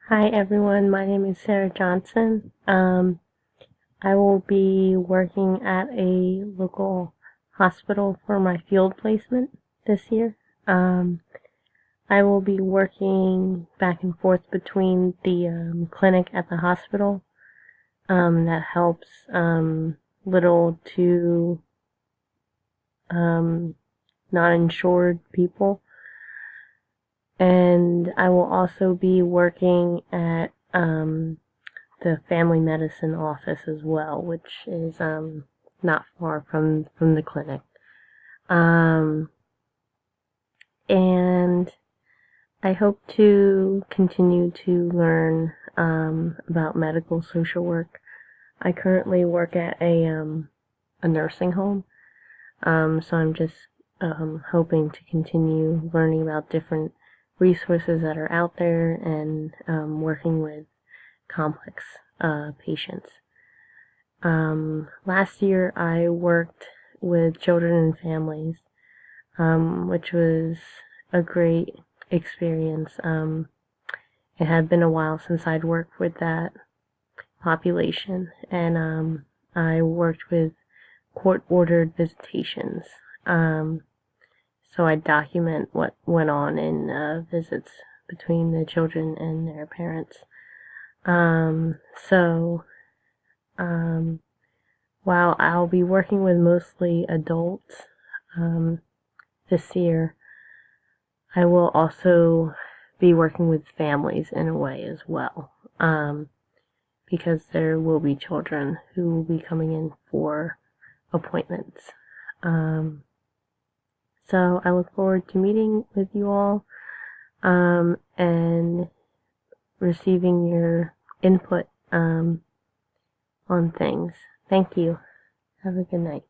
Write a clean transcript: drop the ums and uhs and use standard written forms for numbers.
Hi everyone, my name is Sarah Johnson. I will be working at a local hospital for my field placement this year. Um, I will be working back and forth between the clinic at the hospital that helps little to um, not insured people, and I will also be working at the family medicine office as well, which is not far from the clinic. Um, and I hope to continue to learn about medical social work. I currently work at a nursing home, so I'm just hoping to continue learning about different resources that are out there and working with complex patients. Last year I worked with children and families, which was a great experience. It had been a while since I'd worked with that population, and I worked with court-ordered visitations. Um, so I document what went on in visits between the children and their parents. Um, so um, While I'll be working with mostly adults um, this year, I will also be working with families in a way as well, because there will be children who will be coming in for appointments. Um, so I look forward to meeting with you all and receiving your input on things. Thank you. Have a good night.